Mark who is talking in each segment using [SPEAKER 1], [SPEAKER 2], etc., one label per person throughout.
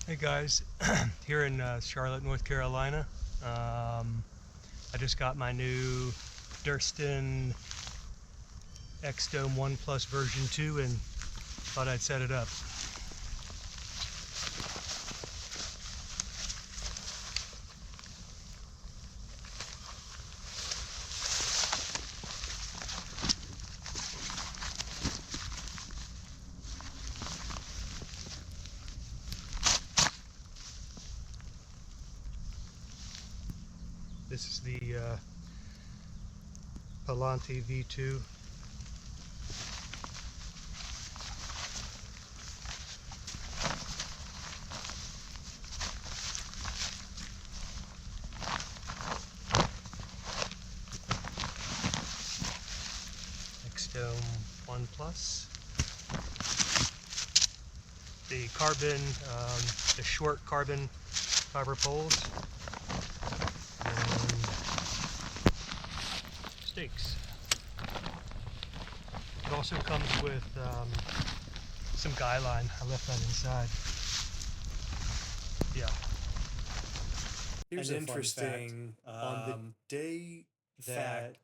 [SPEAKER 1] Hey guys, here in Charlotte, North Carolina. I just got my new Durston X-Dome 1 Plus version 2 and thought I'd set it up. This is the Palante V2. X-Dome 1 Plus. The carbon, the short carbon fiber poles. Stakes. It also comes with some guy line. I left that inside. Yeah.
[SPEAKER 2] Here's an interesting on the day that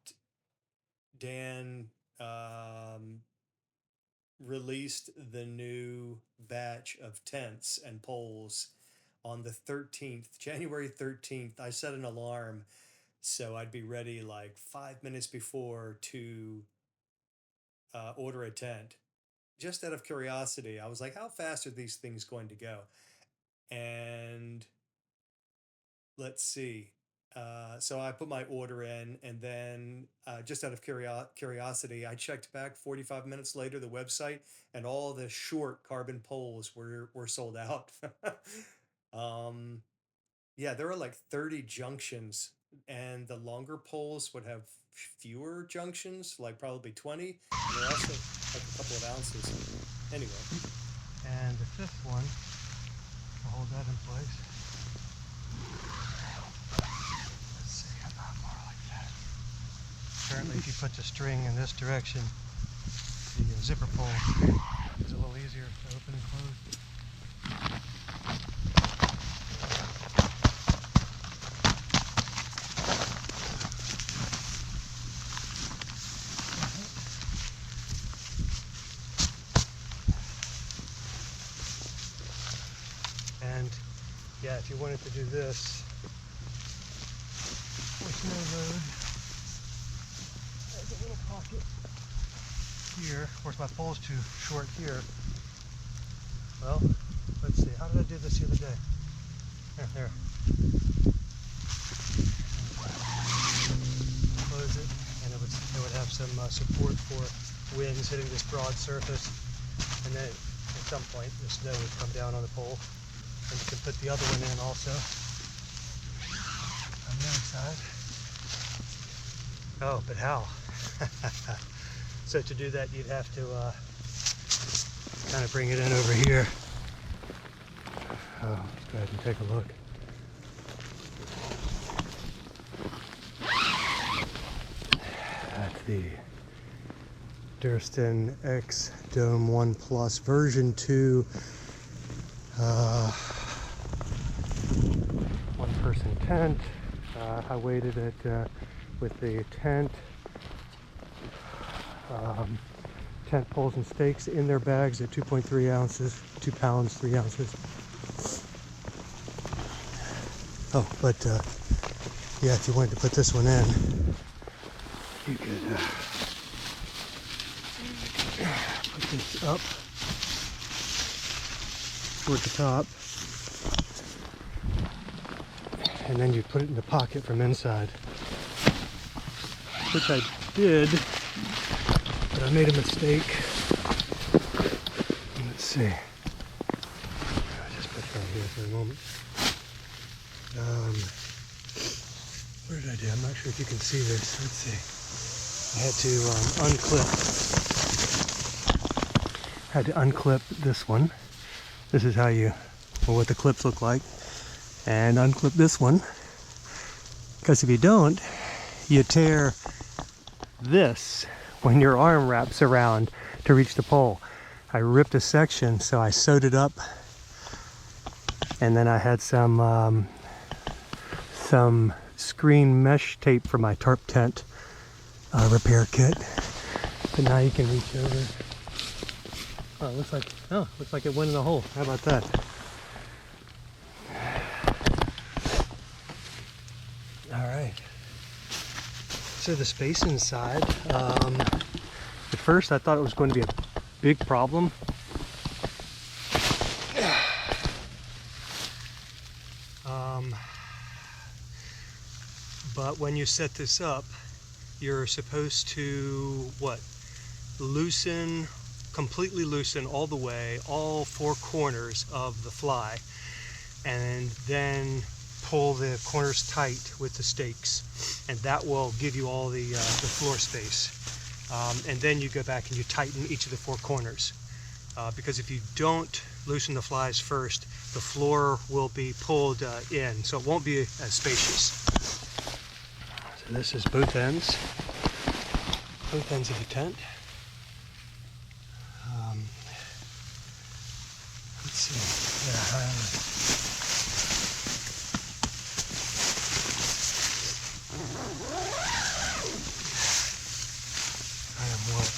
[SPEAKER 2] Dan released the new batch of tents and poles on the 13th, January 13th, I set an alarm so I'd be ready like 5 minutes before to order a tent. Just out of curiosity, I was like, how fast are these things going to go? And let's see. So I put my order in, and then just out of curiosity, I checked back 45 minutes later the website, and all the short carbon poles were sold out. Yeah, there are like 30 junctions, and the longer poles would have fewer junctions, like probably 20. And they're also like a couple of ounces. Anyway.
[SPEAKER 1] And the fifth one, I'll hold that in place. Let's see, about more like that. Apparently, if you put the string in this direction, the zipper pole is a little easier to open and close. And yeah, if you wanted to do this with no load, there's a little pocket here. Of course, my pole's too short here. Well, let's see. How did I do this the other day? There. Close it, and it would have some support for winds hitting this broad surface, and then at some point the snow would come down on the pole. And you can put the other one in also on the other side. Oh, but how? So to do that, you'd have to kind of bring it in over here. Oh, let's go ahead and take a look. That's the Durston X-Dome 1 Plus version 2. One person tent. I weighted it with the tent, tent poles and stakes in their bags at 2.3 ounces, 2 pounds, 3 ounces. Oh, but yeah, if you wanted to put this one in, you could put this up toward the top, and then you put it in the pocket from inside, which I did, but I made a mistake. Let's see. I'll just put that here for a moment. What did I do? I'm not sure if you can see this. Let's see. I had to unclip this one. This is how you, or what the clips look like, and unclip this one, because if you don't, you tear this when your arm wraps around to reach the pole. I ripped a section, so I sewed it up, and then I had some screen mesh tape for my tarp tent repair kit. But now you can reach over. Oh, looks like it went in the hole. How about that? All right. So the space inside. At first, I thought it was going to be a big problem. But when you set this up, you're supposed to completely loosen all the way, all four corners of the fly, and then pull the corners tight with the stakes, and that will give you all the floor space. And then you go back and you tighten each of the four corners, because if you don't loosen the flies first, the floor will be pulled in, so it won't be as spacious. So this is both ends of the tent. Let's see. Yeah, I am what?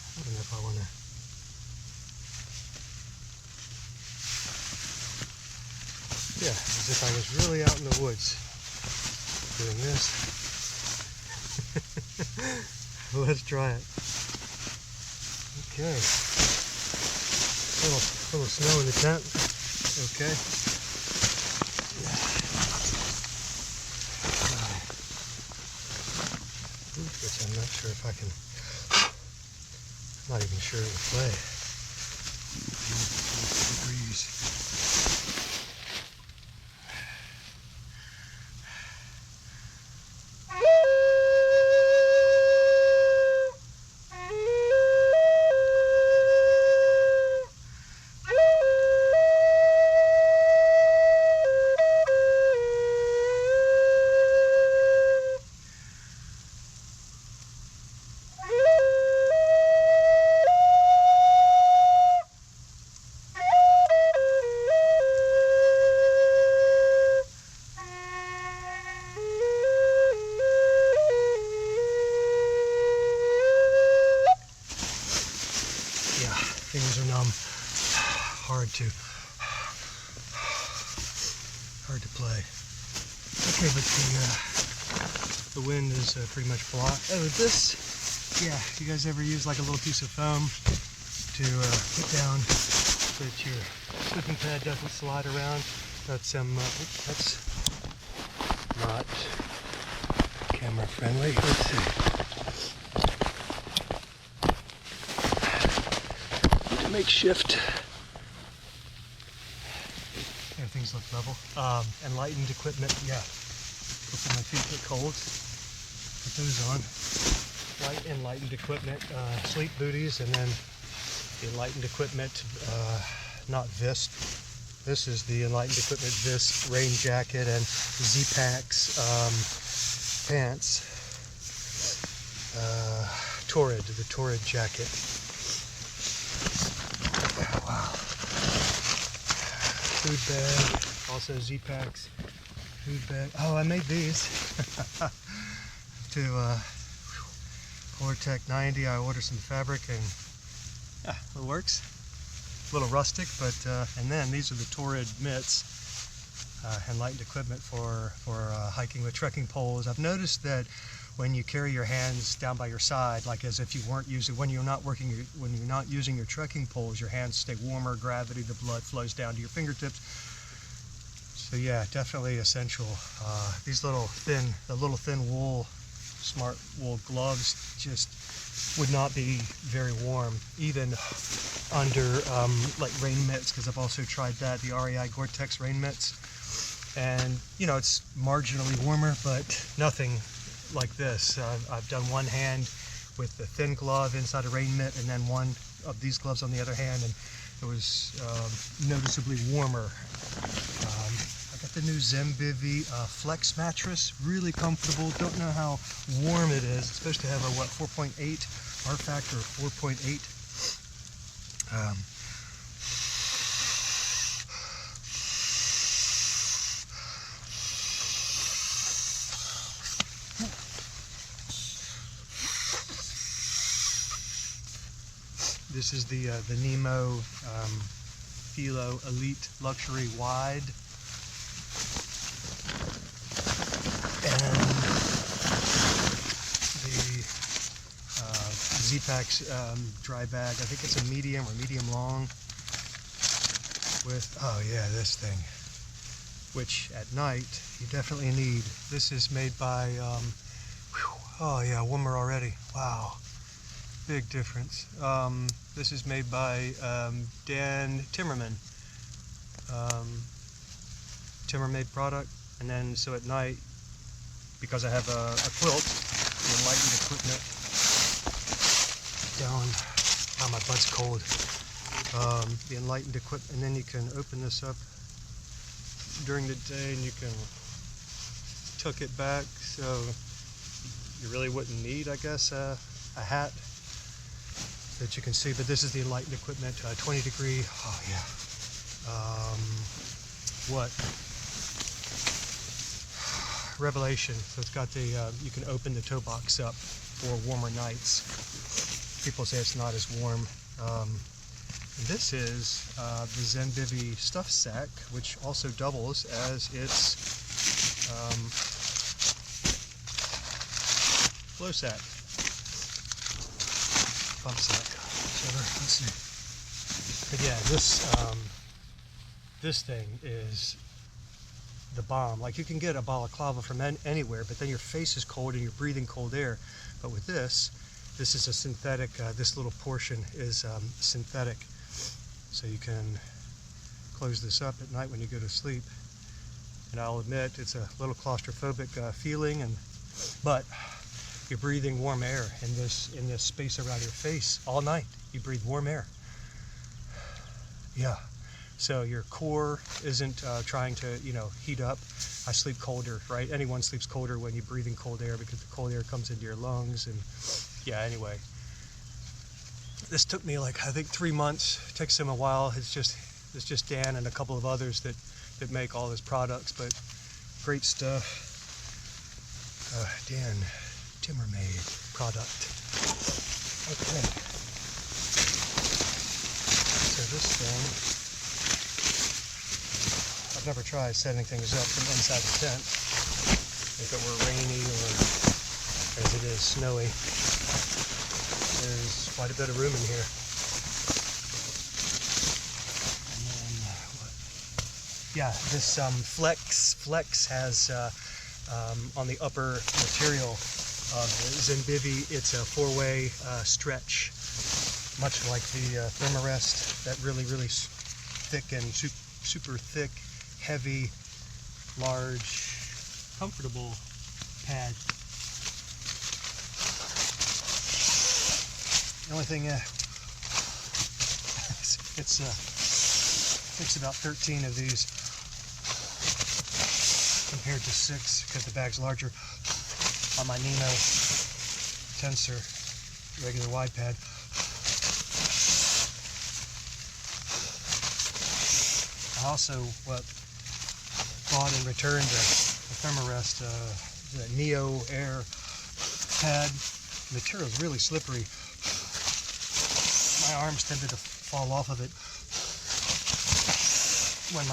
[SPEAKER 1] I don't know if I want to. Yeah, as if I was really out in the woods doing this. Let's try it. Okay. Little snow in the tent. Okay. Which I'm not sure if I can. I'm not even sure it will play. Degrees. Fingers are numb. Hard to play. Okay, but the wind is pretty much blocked. Oh, this, yeah, you guys ever use like a little piece of foam to put down so that your slipping pad doesn't slide around? That's that's not camera friendly. Let's see. Makeshift. Yeah, things look level. Enlightened equipment, yeah. Before my feet get cold, put those on. Light enlightened equipment, sleep booties, and then the enlightened equipment, not Vist. This is the enlightened equipment Vist rain jacket and Z-Packs pants. The Torrid jacket. Wow. Food bag, also Z-Packs. Food bag. Oh, I made these to Vortec 90. I ordered some fabric and yeah, it works. A little rustic, but and then these are the Torrid mitts, enlightened equipment for hiking with trekking poles. I've noticed that when you carry your hands down by your side, like as if you weren't using, when you're not using your trekking poles, your hands stay warmer, gravity, the blood flows down to your fingertips. So yeah, definitely essential. These little thin wool, smart wool gloves just would not be very warm, even under like rain mitts, because I've also tried that, the REI Gore-Tex rain mitts. And you know, it's marginally warmer, but nothing like this. I've done one hand with the thin glove inside a rain mitt, and then one of these gloves on the other hand, and it was noticeably warmer. I got the new Zembivy Flex mattress. Really comfortable. Don't know how warm it is. It's supposed to have a, what, 4.8 R factor, 4.8. This is the Nemo Philo Elite Luxury Wide, and the Z-Packs dry bag. I think it's a medium or medium long with, oh yeah, this thing, which at night you definitely need. This is made by, oh yeah, warmer already. Wow, big difference. This is made by Dan Timmerman. Timmer-made product. And then, so at night, because I have a quilt, the enlightened equipment down, oh, my butt's cold. The enlightened equipment, and then you can open this up during the day and you can tuck it back, so you really wouldn't need, I guess, a hat that you can see. But this is the enlightened equipment, 20 degree, oh yeah, what? Revelation. So it's got the, you can open the toe box up for warmer nights. People say it's not as warm. This is the Zembivy stuff sack, which also doubles as its flow sack. Bump sack, whichever. Let's see. But yeah, this thing is the bomb. Like, you can get a balaclava from anywhere, but then your face is cold and you're breathing cold air. But with this is a synthetic. This little portion is synthetic, so you can close this up at night when you go to sleep. And I'll admit it's a little claustrophobic feeling, but you're breathing warm air in this space around your face all night. You breathe warm air. Yeah. So your core isn't trying to, heat up. I sleep colder, right? Anyone sleeps colder when you're breathing cold air because the cold air comes into your lungs. And yeah, anyway, this took me like, I think 3 months. It takes them a while. It's just Dan and a couple of others that make all his products, but great stuff. Dan Timmer-made product. Okay. So this thing, I've never tried setting things up from inside the tent. If it were rainy or, as it is, snowy, there's quite a bit of room in here. And then, yeah, this Flex has, on the upper material of the Zembivy, it's a 4-way stretch, much like the Thermarest, that really, really thick and super thick, heavy, large, comfortable pad. The only thing, it takes about 13 of these compared to 6 because the bag's larger on my Nemo Tensor regular wide pad. I also bought and returned the Thermarest, the Neo Air pad. The material is really slippery. My arms tended to fall off of it when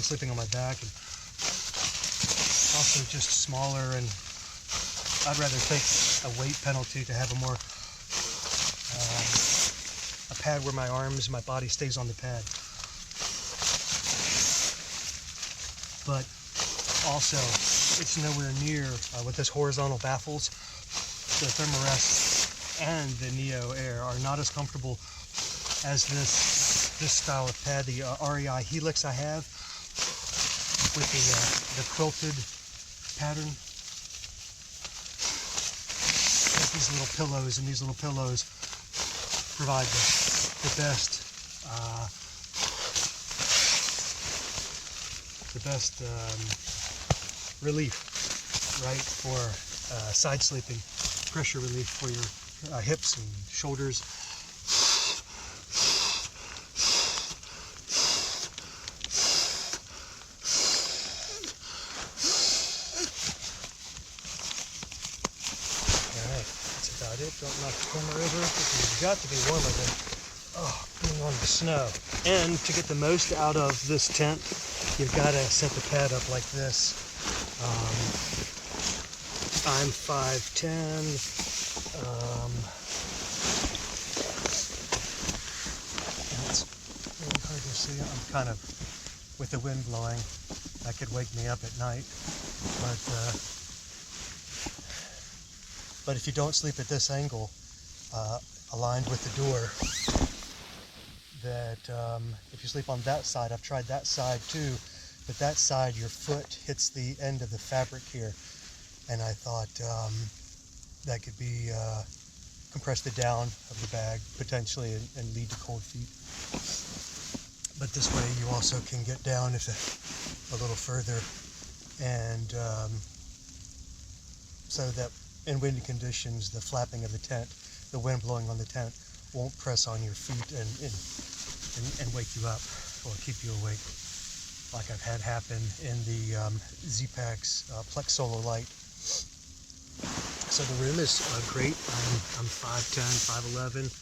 [SPEAKER 1] sleeping on my back, and also just smaller, and I'd rather take a weight penalty to have a pad where my body stays on the pad. But also, it's nowhere near, with this horizontal baffles, the Thermarest and the Neo Air are not as comfortable as this style of pad, the REI Helix I have, with the quilted pattern. These little pillows, and these little pillows provide the best relief, right, for side sleeping, pressure relief for your hips and shoulders. Alright, that's about it. Don't knock the camera over. It's got to be warmer than being on the snow. And to get the most out of this tent, you've got to set the pad up like this. I'm 5'10". It's really hard to see. I'm kind of, with the wind blowing, that could wake me up at night. But if you don't sleep at this angle, aligned with the door, that if you sleep on that side, I've tried that side too, but that side your foot hits the end of the fabric here, and I thought that could be compress the down of the bag potentially and lead to cold feet. But this way you also can get down if a little further, and so that in windy conditions the flapping of the tent, the wind blowing on the tent, won't press on your feet and wake you up or keep you awake, like I've had happen in the Z-Packs Plex Solo Light. So the room is great. I'm 5'10", 5'11",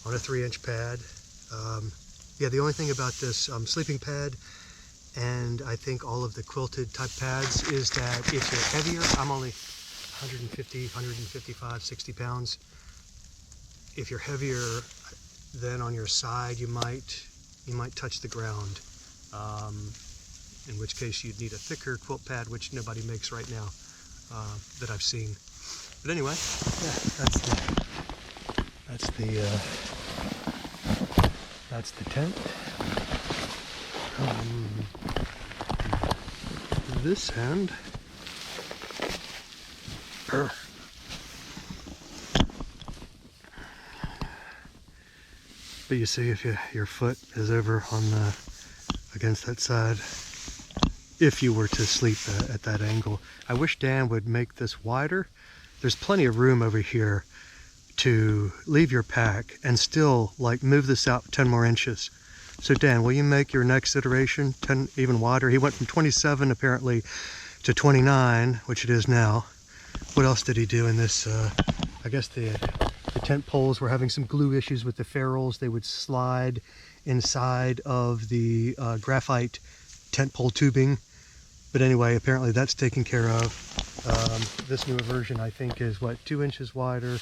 [SPEAKER 1] on a 3-inch pad. Yeah, the only thing about this sleeping pad, and I think all of the quilted type pads, is that if you're heavier, I'm only 150, 155, 60 pounds. If you're heavier, then on your side you might touch the ground, in which case you'd need a thicker quilt pad, which nobody makes right now that I've seen. But anyway, yeah, that's the tent. This end. But you see, if your foot is over on against that side, if you were to sleep at that angle. I wish Dan would make this wider. There's plenty of room over here to leave your pack and still like move this out 10 more inches. So Dan, will you make your next iteration 10 even wider? He went from 27 apparently to 29, which it is now. What else did he do in this? I guess the tent poles were having some glue issues with the ferrules. They would slide inside of the graphite tent pole tubing. But anyway, apparently that's taken care of. This newer version, I think, is what, 2 inches wider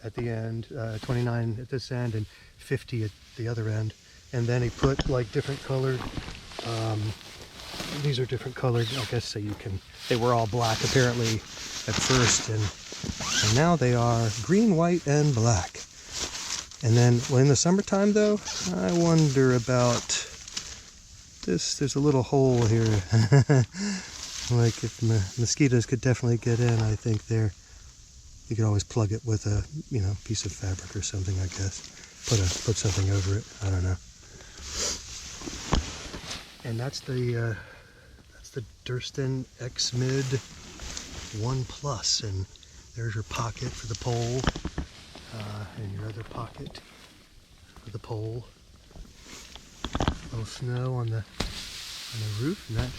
[SPEAKER 1] at the end, 29 at this end, and 50 at the other end. And then he put like different colored, these are different colored, I guess, so you can, they were all black apparently at first, and now they are green, white, and black. And then, well, in the summertime though, I wonder about this. There's a little hole here. Like if mosquitoes could definitely get in, I think there. You could always plug it with a, piece of fabric or something, I guess. Put something over it. I don't know. And that's the Durston X-Mid 1 Plus, and there's your pocket for the pole, and your other pocket for the pole. A little snow on the roof, and that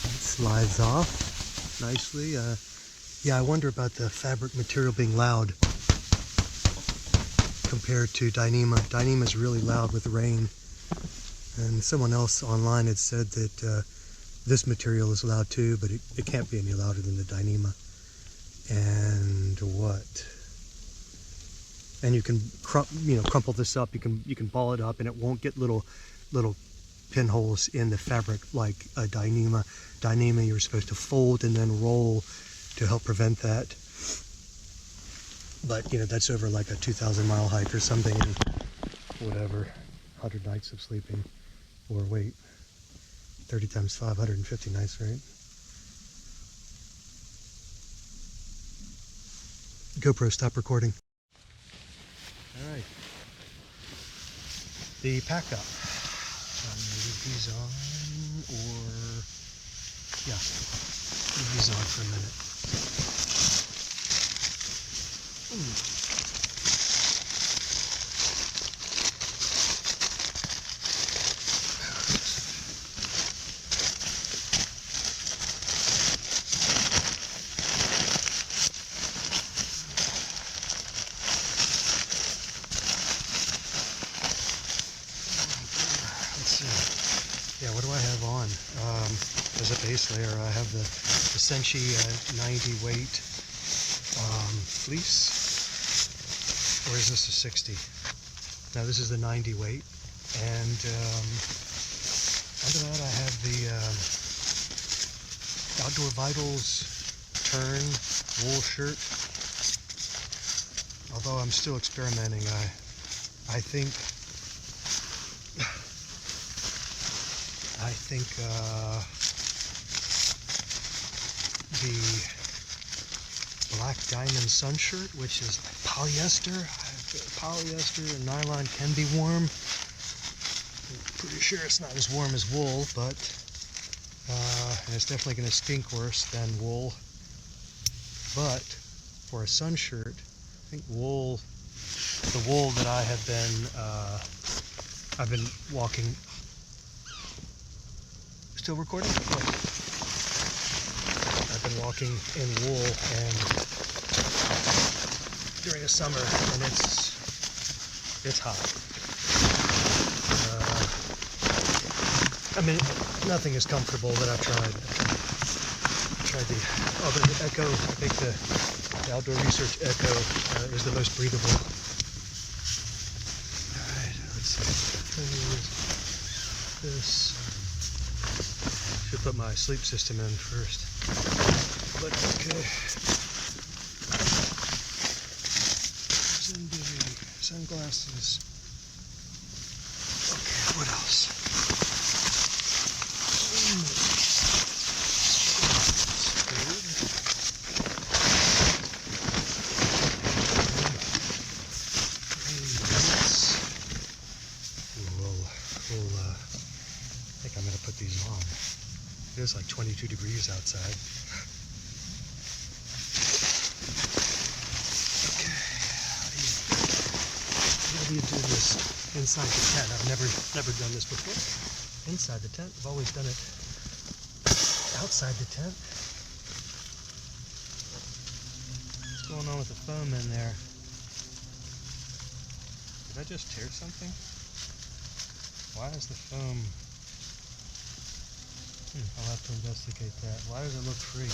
[SPEAKER 1] slides off nicely. Yeah, I wonder about the fabric material being loud compared to Dyneema. Dyneema is really loud with rain, and someone else online had said that this material is loud too, but it can't be any louder than the Dyneema. And what? And you can crumple this up. You can ball it up, and it won't get little pinholes in the fabric like a Dyneema. Dyneema, you're supposed to fold and then roll to help prevent that. But that's over like a 2,000-mile hike or something, and whatever, 100 nights of sleeping, or wait, 30 times 5, 150 nights, right? GoPro, stop recording. All right, the pack up. Leave these on, or Yeah, leave these on for a minute. Yeah, what do I have on? As a base layer, I have the Senshi 90 weight fleece, or is this a 60? No, this is the 90 weight, and under that I have the Outdoor Vitals Turn wool shirt. Although I'm still experimenting, I think the Black Diamond Sun shirt, which is polyester. Polyester and nylon can be warm. I'm pretty sure it's not as warm as wool, but and it's definitely going to stink worse than wool. But for a sun shirt, I think wool, the wool that I have been, I've been walking. Still recording? Oh. I've been walking in wool and during the summer, and it's hot. I mean, nothing is comfortable that I've tried. The Echo. I think the Outdoor Research Echo is the most breathable. All right, let's see. This. Should put my sleep system in first, but okay. Sunglasses. Okay, what else? I think I'm going to put these on. It is like 22 degrees outside. Okay. How do you do this inside the tent? I've never done this before. Inside the tent. I've always done it outside the tent. What's going on with the foam in there? Did I just tear something? Why is the foam... I'll have to investigate that. Why does it look free?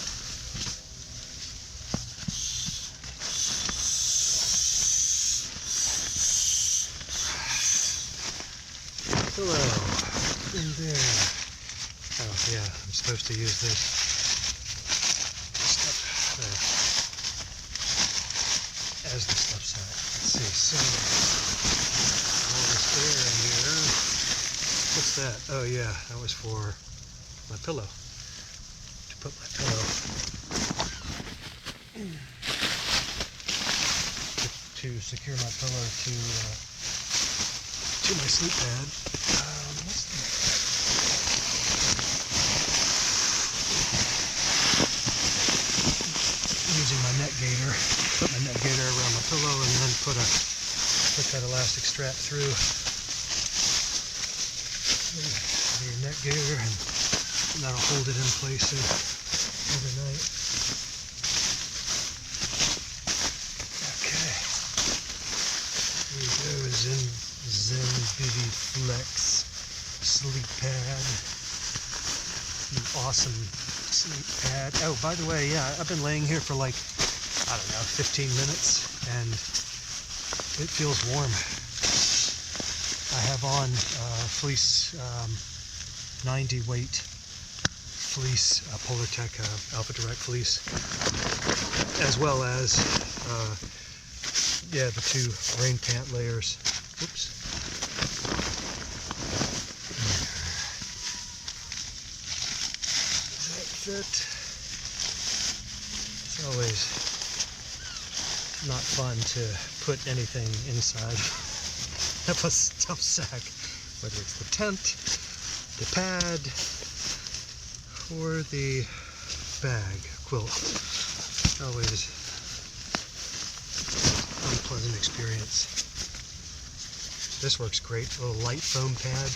[SPEAKER 1] Hello. In there. Oh, yeah. I'm supposed to use this stuff there. As the stuff side. Let's see. So, all this air in here. What's that? Oh, yeah. That was for my pillow, to put my pillow to secure my pillow to my sleep pad. What's that? Using my neck gaiter, put my neck gaiter around my pillow, and then put that elastic strap through the neck gaiter, and that'll hold it in place overnight. Okay. Here we go, Zen Vivi Flex sleep pad. An awesome sleep pad. Oh, by the way, yeah, I've been laying here for like, I don't know, 15 minutes, and it feels warm. I have on fleece 90 weight fleece, Polartec Alpha Direct fleece, as well as the two rain pant layers. Oops. Does that fit? It's always not fun to put anything inside of a stuff sack, whether it's the tent, the pad, for the bag quilt. Always an unpleasant experience. This works great. A little light foam pad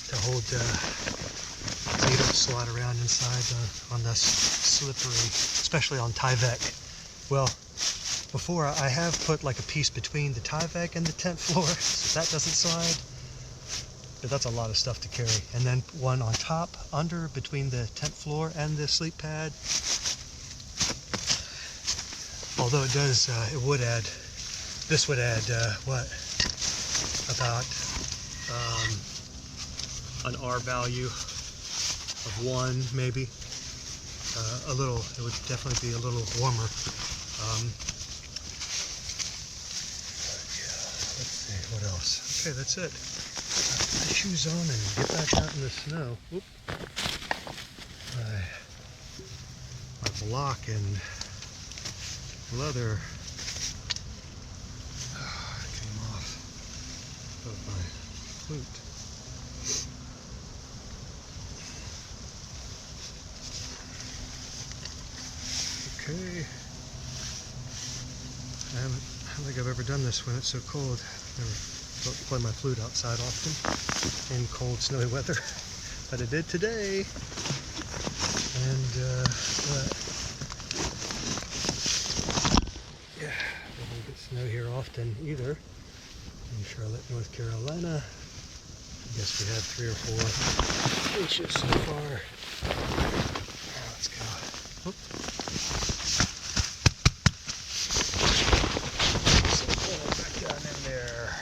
[SPEAKER 1] to hold so you don't slide around inside on the slippery, especially on Tyvek. Well, before I have put like a piece between the Tyvek and the tent floor so that doesn't slide. But that's a lot of stuff to carry. And then one on top, under, between the tent floor and the sleep pad. Although it does, this would add, what? About an R value of 1, maybe. It would definitely be a little warmer. Yeah, let's see, what else? Okay, that's it. Put my shoes on and get back out in the snow. Whoop. My block and leather came off of my flute. Okay. I don't think I've ever done this when it's so cold. Never play my flute outside often in cold, snowy weather, but I did today. And yeah, we don't get snow here often either in Charlotte, North Carolina. I guess we had 3 or 4 inches so far. Now let's go. Whoop. Back down in there.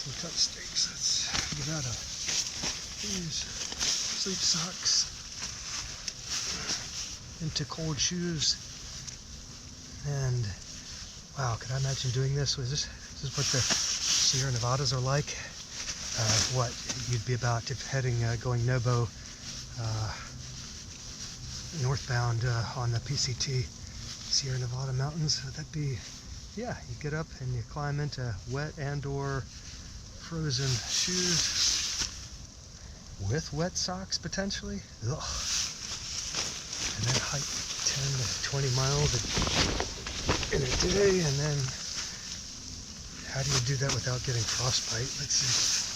[SPEAKER 1] Some touch stakes. Let's get out of these sleep socks into cold shoes. And wow, could I imagine doing this? Is this what the Sierra Nevadas are like? What you'd be about if heading, going Nobo northbound on the PCT Sierra Nevada mountains. Would that be, yeah, you get up and you climb into wet and or frozen shoes with wet socks potentially. Ugh. And then hike 10 to 20 miles in a day, and then how do you do that without getting frostbite? Let's see.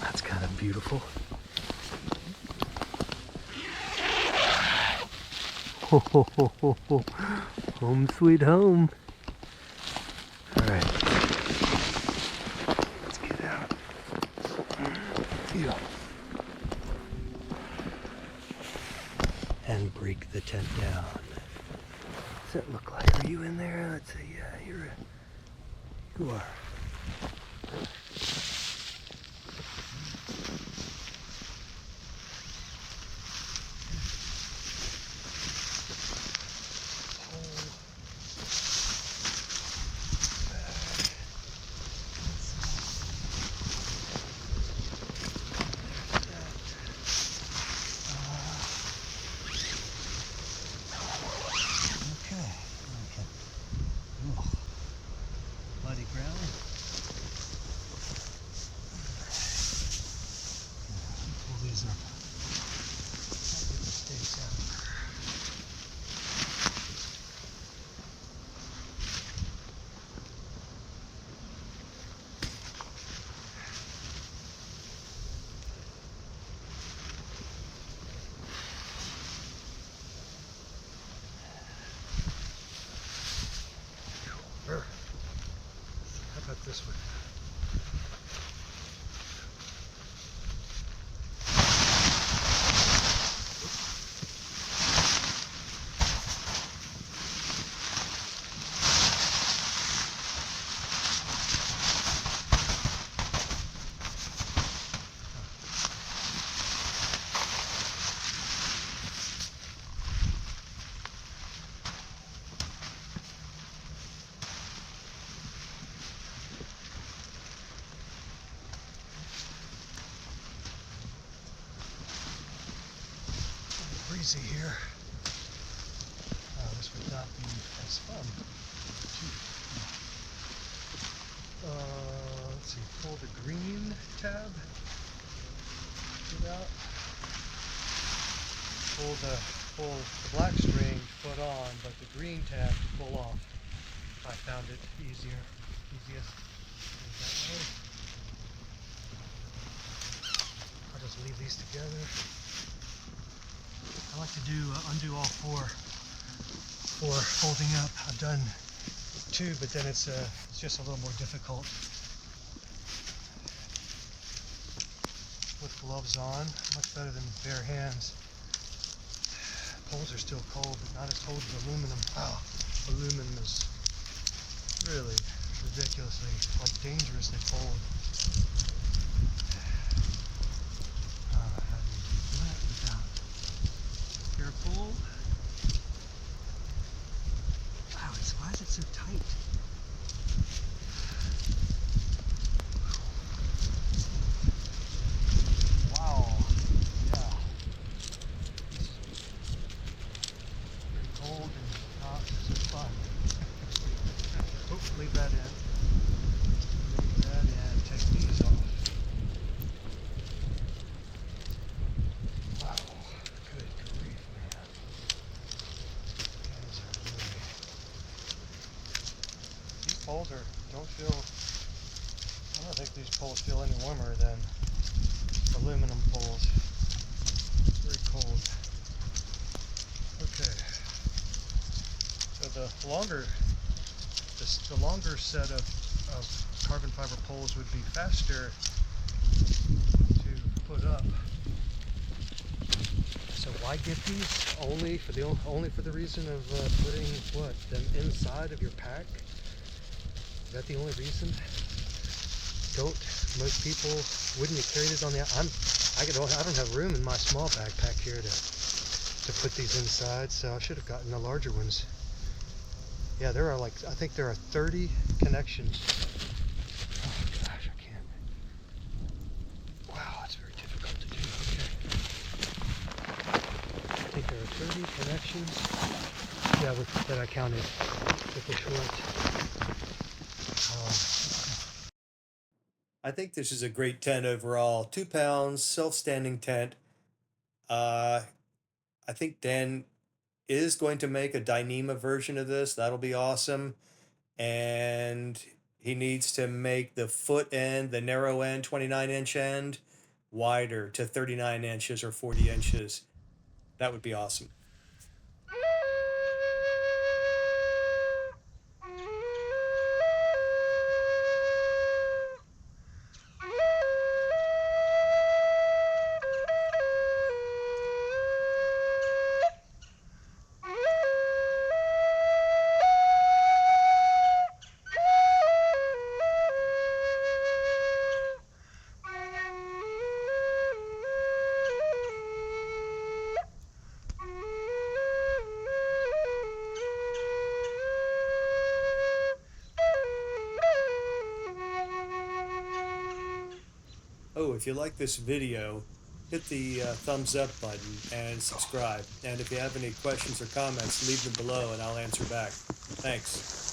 [SPEAKER 1] That's kind of beautiful. Home sweet home. All right, let's get out. Yeah. And break the tent down. What's that look like? Are you in there? Let's see. Yeah, you are. How about this one? Breezy here. This would not be as fun. Let's see, pull the green tab, get out, pull the black string to put on, but the green tab to pull off. I found it easiest. That way. I'll just leave these together. I like to undo all four folding up. I've done two, but then it's just a little more difficult with gloves on. Much better than bare hands. Poles are still cold, but not as cold as aluminum. Wow, aluminum is really ridiculously, dangerously cold. How do you do that without your pull? Wow, why is it so tight? Wow, yeah. Very cold and not so fun. Leave that in. Leave that in. Take these off. Wow. Good grief, man. These are really... These poles don't feel... I don't think these poles feel any warmer than aluminum poles. Very cold. Okay. So the longer set of carbon fiber poles would be faster to put up. So why get these? Only for the reason of putting them inside of your pack? Is that the only reason? Most people wouldn't you carry these on the? I don't have room in my small backpack here to put these inside, so I should have gotten the larger ones. Yeah, there are I think there are 30 connections. Oh gosh, I can't. Wow, it's very difficult to do. Okay. I think there are 30 connections. Yeah, that I counted with the short.
[SPEAKER 2] I think this is a great tent overall. 2 pounds, self-standing tent. I think Dan is going to make a Dyneema version of this. That'll be awesome. And he needs to make the foot end, the narrow end, 29-inch end, wider to 39 inches or 40 inches. That would be awesome. Oh, if you like this video, hit the thumbs up button and subscribe. And if you have any questions or comments, leave them below and I'll answer back. Thanks.